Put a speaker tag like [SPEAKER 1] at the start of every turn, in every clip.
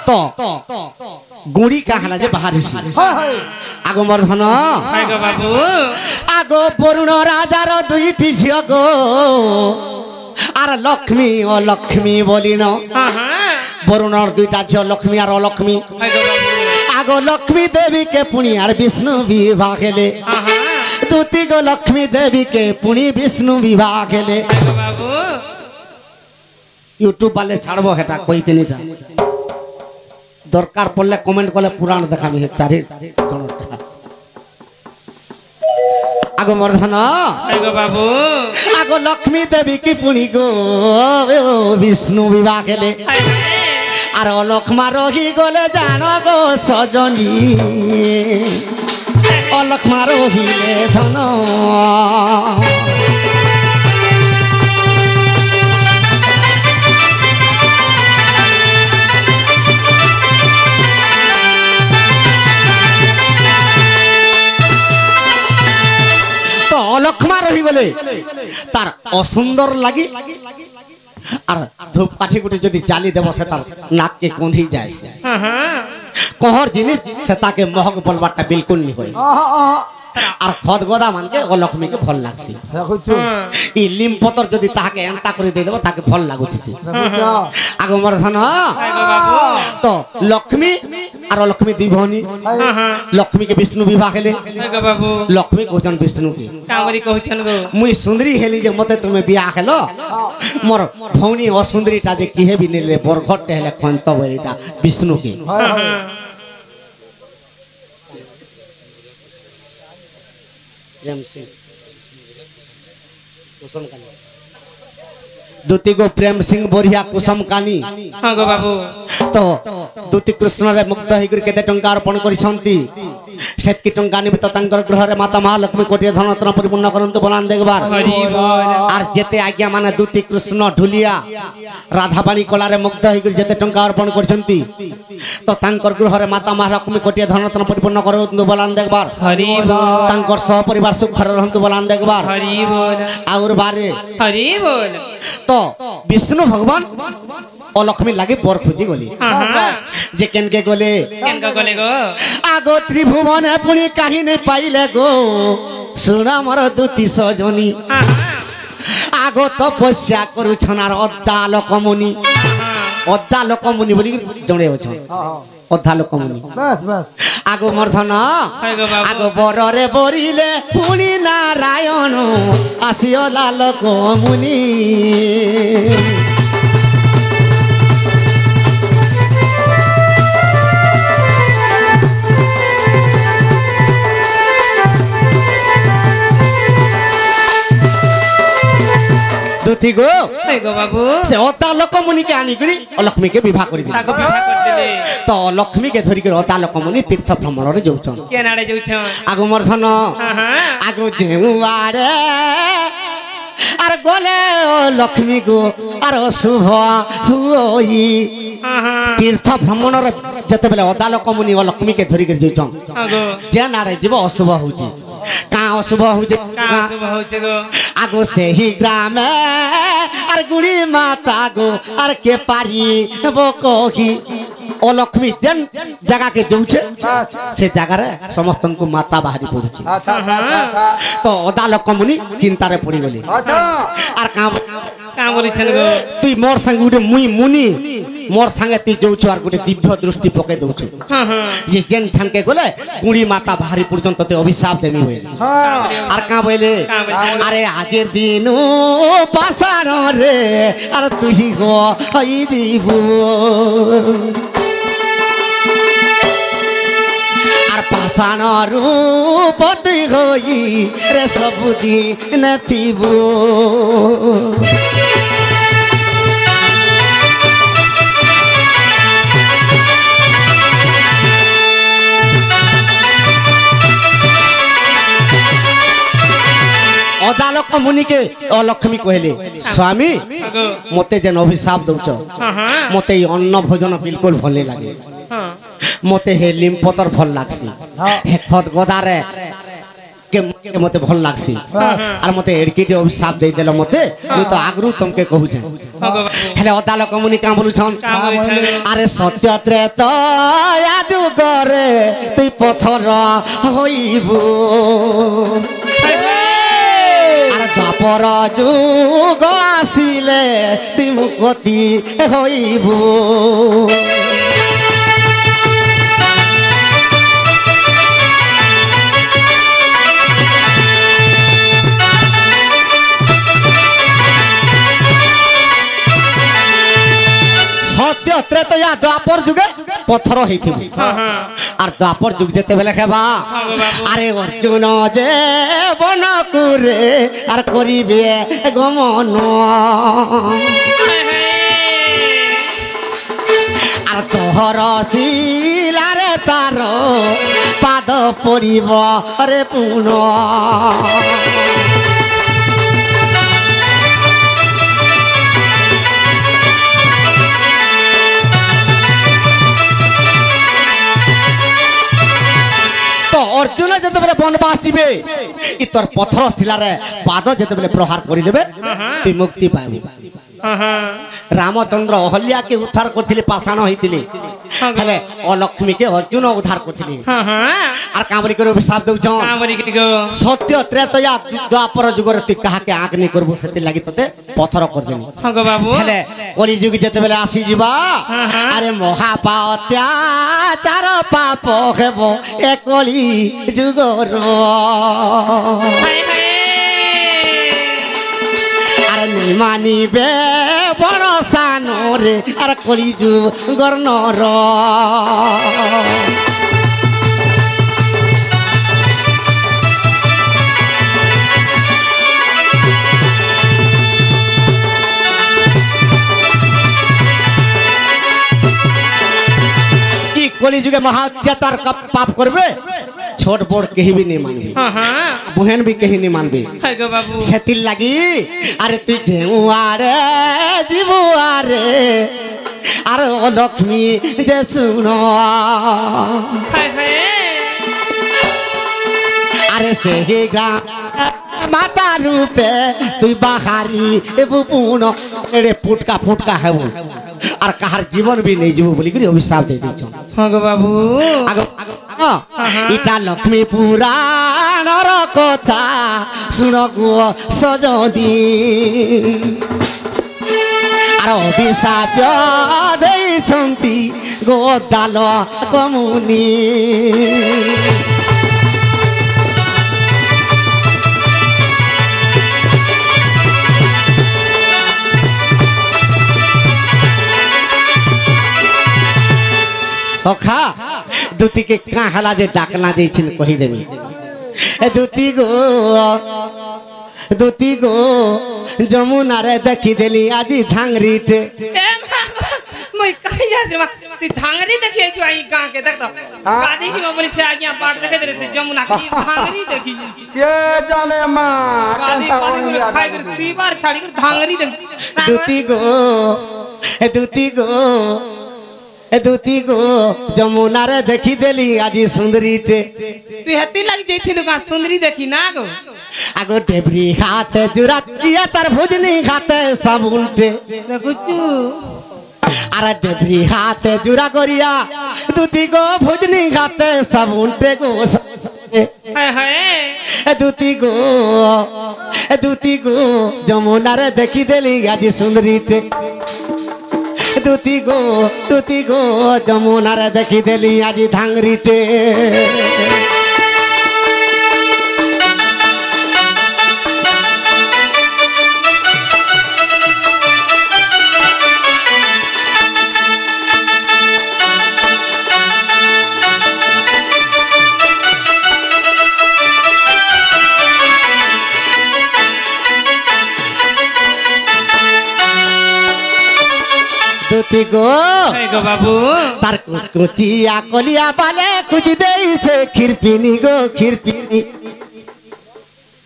[SPEAKER 1] तो गुड़ी कहला जे बाहरिसी आगो मोर धन
[SPEAKER 2] आगो बाबू
[SPEAKER 1] आगो वरुण राजार दुईटी झियो गो आर लक्ष्मी ओ लक्ष्मी बोलिन वरुणर दुईटा झियो लक्ष्मी आर अलक्ष्मी आगो लक्ष्मी देवी के पुणी आर विष्णु विवाह हेले दूती गो लक्ष्मी देवी के पुणी विष्णु विवाह हेले यूट्यूब वाले छाड़बो हेटा कोई दिनटा दरकार पड़ले कमेंट करले पुराण देखाबी हे चारि जनटा आगो मर्धन
[SPEAKER 2] आगो बाबू
[SPEAKER 1] आगो लक्ष्मी देवी की पुणी गो विष्णु विवाह हेले आर अलक्ष्मा रही गले जान गो सजनी अलक्ष्मा रहिले धन तो अलक्ष्मा रही गले तार असुंदर लगी আর ধূপ কাঠি গুটি যদি জালি দেব সে তার নাক কে কোঁধি যায় সে কোহর জিনিস সে তাকে মহক বলবারটা বিলকুল নি হয় আর খদ গদা মানকে ও লক্ষ্মী কে ভাল লাগছে ই লিম পতর যদি তাকে এন্তা করে দে দেব তাকে ভাল লাগুতিছে আগো মোর ধন তো লক্ষ্মী আর লক্ষ্মী দুই ভনী লক্ষ্মী के विष्णु विवाह हेले
[SPEAKER 2] बाबू
[SPEAKER 1] लक्ष्मी कहछन विष्णु के
[SPEAKER 2] कामरी कहछन गो
[SPEAKER 1] मुई सुंदरी हेली जे मते तुमे बियाह हेलो मोर भौनी असुंदरीटा जे किहे भी नेले बरघट हेले खंत बरीटा विष्णु के प्रेम सिंह कुसुम कानी दूती गो प्रेम सिंह बोरिया कुसुम कानी
[SPEAKER 2] हां गो बाबू
[SPEAKER 1] तो दूती कृष्ण रे मुक्त होई केते टंका अर्पण करिसंती सेतकी टंका निमित्त तांकर गृह रे माता महालक्ष्मी कोटिया धन रत्न परिपूर्ण करंतु बलान देखबार
[SPEAKER 2] हरि बोल
[SPEAKER 1] आर जेते आज्ञा माने दूती कृष्ण ढुलिया राधाबाणी कला रे मुक्त होई जेते टंका अर्पण करिसंती तो तांकर गृह रे माता महालक्ष्मी कोटिया धन रत्न परिपूर्ण करंतु बलान देखबार
[SPEAKER 2] हरि बोल
[SPEAKER 1] तांकर सह परिवार सुख घर रहंतु बलान देखबार
[SPEAKER 2] हरि बोल
[SPEAKER 1] और बारे
[SPEAKER 2] हरि बोल
[SPEAKER 1] तो विष्णु भगवान और लक्ष्मी लागे बर खोजी गली जे केनके गले
[SPEAKER 2] केनका गले गो
[SPEAKER 1] आगो त्रिभुवन पुणी काहे नहीं पाइले गो सुना मोर दूती सजनी आगो तपस्या करू छनार अद्दा लोकमुनि बोली जणे हो छन अद्दा लोकमुनि बस बस आगो मर्धन आगो बररे बरिले पुणी नारायण आसियो लोकमुनि दूती गो
[SPEAKER 2] बाबू
[SPEAKER 1] से अता लोकमुनि के आनी करी लक्ष्मी के विवाह कर दिले
[SPEAKER 2] ताको विवाह कर दिले
[SPEAKER 1] तो लक्ष्मी के धरी के अता लोकमुनि तीर्थ भ्रमण रे जाउछन
[SPEAKER 2] के नाडे जाउछन
[SPEAKER 1] आगो मर्धन आगो जेउआरे आर गोले लक्ष्मी गो आर शुभ होई तीर्थ भ्रमण रे जते बेले अता लोकमुनि लक्ष्मी के धरी के जाउछन जे नाडे जीव अशुभ होउची का अशुभ होउची
[SPEAKER 2] का शुभ होउची गो
[SPEAKER 1] आगो से ही ग्राम आर गुड़ी माता गो आर के पारी वो कोही ओ लक्ष्मी जन जगह के जोछे से जगह रे समस्त को माता बाहरी पड़ुची अच्छा अच्छा तो ओदा लक्ष्मी चिंता रे पड़ी गली अच्छा आर का
[SPEAKER 2] बोली छन गो
[SPEAKER 1] तुई मोर संग गुटे मुई मुनि मोर संगे ती जोछु आर गुटे दिव्य दृष्टि पके दोछु ये जेन ठान के गले गुड़ी माता बाहरी पर्यंत ते अभिशाप देनी होय आर का बोले अरे आजेर दिन पासार रे आर तुही गो हई दीबो आर पाषाण रूप तुई होई रे सबुदिन थिबो अदालक मुनि के लक्ष्मी कहले स्वामी मते जेन अभिशाप दउछ मते अन्न भोजन बिल्कुल भल नहीं लगे मते हे लिम पतर भल लागसी हे खद गदारे के मते भल लागसी आर मते एडकीटे अभिशाप दे देलो मते मु तो आगरु तुमके कहू छे हेले अदाल कमुनी का बोलु छन अरे सत्य त्रेता यादु करे तुई पथर होइबू अरे द्वापर जुग आसिले तुई मुक्ति होइबू सत्य त्रेतया द्वापर जुगे पत्थर होइथिबो आर द्वापर जुग जेते बेले खेबा अरे अर्जुन जे बन कुरे आर करिबे गमन आर तोहर शिलारे तार पाद पड़िब अरे पुन अर्जुन जते बेले वनवास जीवे इ तोर पत्थर शिलारे पाद जते बेले प्रहार करि देबे ती मुक्ति पाबी रामचंद्र अहल्या के उद्धार करथिले पाषाण होइतिले हेले अलक्ष्मी के अर्जुन उद्धार करथिले आर कामरी करे अभिशाप दउ छ
[SPEAKER 2] कामरी गो
[SPEAKER 1] सत्य त्रेतया द्वापर जुगर ती कहा के आग नै करबो सेति लागि तते पत्थर कर देनी
[SPEAKER 2] हां गो बाबू
[SPEAKER 1] हेले कली जुग जते बेले आसी जीवा अरे महापात्याचार पाप हेबो ए कली जुगर अरे मानिबे बड़ सानोरे अरे कली जुगर नर कली जुगे महात्याचार का पाप करबे छोट बड़ कहीं भी नहीं मानबे बहन भी कहीं नहीं मानबे
[SPEAKER 2] बाबू
[SPEAKER 1] सेतिल लगी अरे तू जेउआरे जीवुआरे अरे ओ लक्ष्मी जे सुनो अरे से ही ग्राम माता रूपे तू बाहरी बुपुन एड़े फुटका है वो और कहार जीवन भी नहीं जीव बोली करी अभिशाप दे दी
[SPEAKER 2] हां गो बाबू
[SPEAKER 1] आगो इटा लक्ष्मी पुराण कथा सुन गो सजनी आर अभिशाप देई छंती गोदाल कमुनी सखा दूती के का हला जे डाकना जे छिन कहि देनी ए दूती गो जमुना रे देखि देली आजी धांगरीटे
[SPEAKER 2] ए मैं कहिया से ती धांगरी देखि जो आई गां के देख तो गादी की मोबाइल से आज्ञा पाठ देखे तेरे से जमुना की धांगरी देखि छी
[SPEAKER 3] के जाने मां
[SPEAKER 2] गादी कर खाई कर श्रीवार छाड़ी कर धांगरी देख
[SPEAKER 1] दूती गो जमुना रे देखी देली आजी सुंदरी टे
[SPEAKER 2] तू हेती लग जैथिन का सुंदरी देखी ना गो
[SPEAKER 1] आगो टेबरी खाते जुरा किया तार भुजनी खाते साबुन टे
[SPEAKER 2] देखुचू
[SPEAKER 1] अरे टेबरी खाते जुरा करिया दूती गो भुजनी खाते साबुन टे गो
[SPEAKER 2] हाय
[SPEAKER 1] दूती गो जमुना रे देखी देली आजी सुंदरी टे दूती गो जमुना रे देखी देली आजी धांगरी टे दूती गो
[SPEAKER 2] बाबू
[SPEAKER 1] तार कुचिया कलिया बाले कुछ देई छे खिरपिनी गो खिरपिनी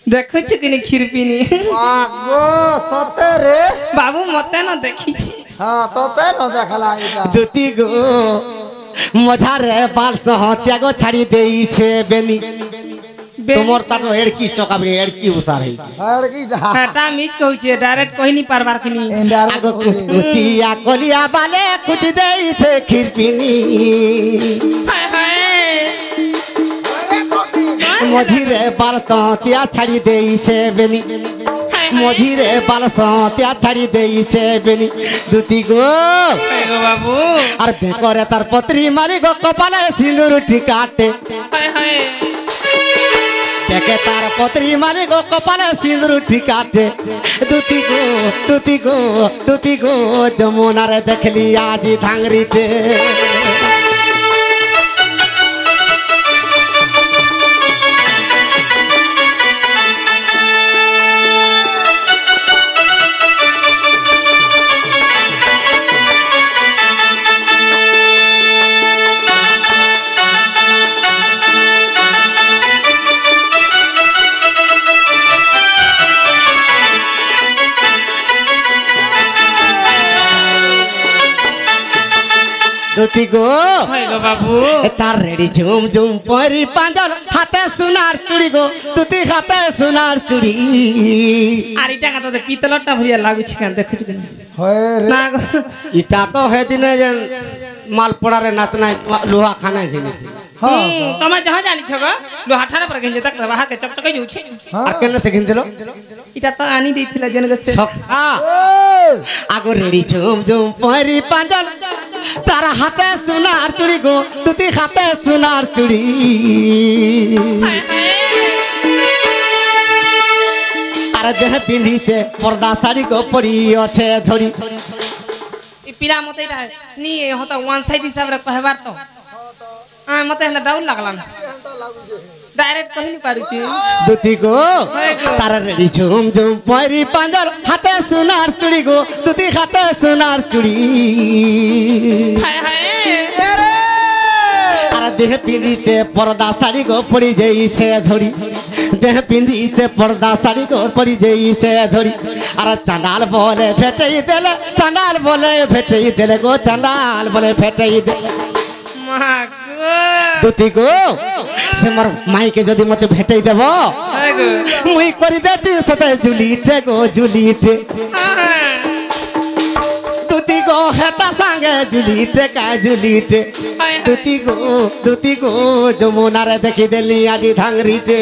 [SPEAKER 2] देखो चिकनी खिरपिनी
[SPEAKER 3] गो सते रे
[SPEAKER 2] बाबू मते न देखी छी
[SPEAKER 3] हां तते न देखला इटा
[SPEAKER 1] दूती गो मझारे बाल सह त्यागो छाड़ी देई छे बेनी তোমার তার এড়কি চকাবি এড়কি উসার হইছে
[SPEAKER 3] আর কি
[SPEAKER 2] হেটা মিছ কହୁছে ডাইরেক্ট কই নি পারবার কিনি
[SPEAKER 1] আগো কুচিয়া কলিয়া বালে কুচ দেইছে খিরপিনি
[SPEAKER 2] হায় হায়
[SPEAKER 1] মঝিরে বালতিয়া ছাড়ি দেইছে বেনি মঝিরে বালতিয়া ছাড়ি দেইছে বেনি দুতি গো
[SPEAKER 2] গো বাবু
[SPEAKER 1] আর বেকরে তার পত্রী মারি গো কপালে সিঁদুর ঠিকাটে
[SPEAKER 2] হায় হায়
[SPEAKER 1] দেখে তার পত্রী মারি গো কপালে সিঁদুর ঠিকাটে দুতি গো যমুনারে দেখলি আজি ধাংরিতে দুতি গো
[SPEAKER 2] হায় গো বাবু
[SPEAKER 1] তার রেডি ঝুম ঝুম পরি পাঁজল হাতে সোনার চুড়ি গো দুতি হাতে সোনার চুড়ি
[SPEAKER 2] আর এটা কথা পিতলটা ভরিয়া লাগুছে কেন দেখুছ কেন
[SPEAKER 3] হয় রে
[SPEAKER 2] না গো
[SPEAKER 1] ইটা তো হেদিনে যে মালপড়ারে নাচনাই লোহা খানায় ঘিনে
[SPEAKER 2] তোমার যাহা জানিছ গো লোহাঠানে পর গেঞ্জে তক বাহার কে চকচকে যাচ্ছে
[SPEAKER 1] আর কেন সে ঘিন দিল
[SPEAKER 2] এটা তো আনি দিছিল যেন গছে
[SPEAKER 1] সখা আগো রেডি ঝুম ঝুম পরি পাঁজল তার হাতে সোনার চুড়ি গো দুতি হাতে সোনার চুড়ি আর দেহ পিন্ধিতে পর্দা শাড়ি গো পরি আছে ধরি
[SPEAKER 2] ই পিরা মতে এটা নি হতা ওয়ান সাইড হিসাব রে কহবার তো মতে হন্দা ডাউল লাগলা না ডাইরেক্ট কহিনি পারুছি
[SPEAKER 1] দুতি গো তার রেডি ঝুম ঝুম পরি পাঁজল হাতে সোনার চুড়ি গো দুতি হাতে সোনার চুড়ি
[SPEAKER 2] হায় হায়
[SPEAKER 1] আর দেহ পিন্ধিতে পর্দা শাড়ি গো পরি যাইছে ধরি দেহ পিন্ধিতে পর্দা শাড়ি গো পরি যাইছে ধরি আর চাঁদাল বলে ফেটেই দেলে চাঁদাল বলে ফেটেই দেলে গো চাঁদাল বলে ফেটেই দেলে
[SPEAKER 2] মা গো
[SPEAKER 1] দুতি গো সে মোর মাইকে যদি মতে ভেটেই দেব
[SPEAKER 2] হায় গো
[SPEAKER 1] মুই করি দে তিন সাথে জুলিতে গো জুলিতে দুতি গো হেতা সাঙ্গে জুলিতে কা জুলিতে দুতি গো যমুনারে দেখি দেলি আজি ধাংরিতে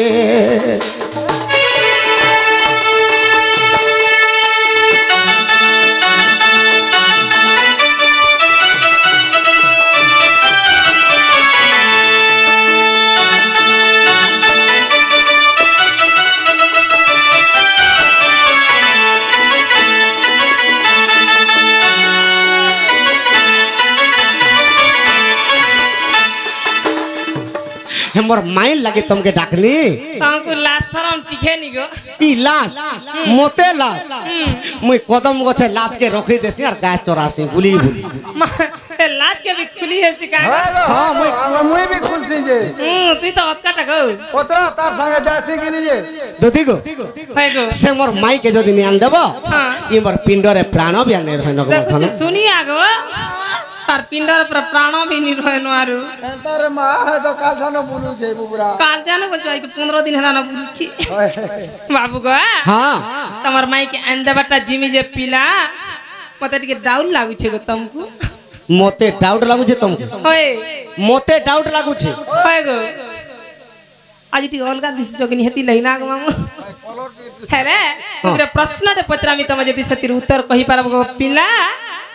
[SPEAKER 1] हमर माइन लगे तुमके डाकली
[SPEAKER 2] तांको लाज शरम टिके नी गो
[SPEAKER 1] ई लाज मोते लाज मुई कदम गछे लाज के रखी देसी और गाय चोरासी बुली बुली
[SPEAKER 2] लाज के भी खुली है सिका
[SPEAKER 1] हां
[SPEAKER 3] মুই বি খুলছি যে
[SPEAKER 2] তুই তো অতকাটা গো
[SPEAKER 3] ওতরা তার সঙ্গে যাসি কিনি যে
[SPEAKER 1] দুতি গো
[SPEAKER 2] হায় গো
[SPEAKER 1] से मोर माई के जदि नियान देबो
[SPEAKER 2] हां
[SPEAKER 1] ई मोर पिंडरे प्राण भी आने रहन गो
[SPEAKER 2] देखो
[SPEAKER 1] खन
[SPEAKER 2] सुनी आगो तार पिंडर पर प्राण भी नि रहनो आरु
[SPEAKER 3] তার মা তো কাল জানো বলু যে বুবরা
[SPEAKER 2] काल जानो बच्चा 15 दिन हला न बुझी बाबू गो
[SPEAKER 1] हां
[SPEAKER 2] तमर माई के अंदर बटा जिमी जे पिला मते टिके डाउन लागु छे गो तुमको
[SPEAKER 1] मोते डाउट लागु छे तुमके
[SPEAKER 2] होय
[SPEAKER 1] मोते डाउट लागु छे
[SPEAKER 2] होय गो आज टी अलगा दिस जोगनी हेती लैना गो मामू हेरे तुमरे प्रश्न टे पत्रा मी तम जदी सतिर उत्तर कहि पारब गो पिला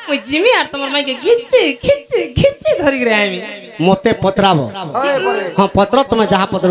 [SPEAKER 2] मुई जिमी आर तमर माई के खिच्चे धरि रे आमी
[SPEAKER 1] मोते पत्राबो हां पत्र तुम जहा पत्र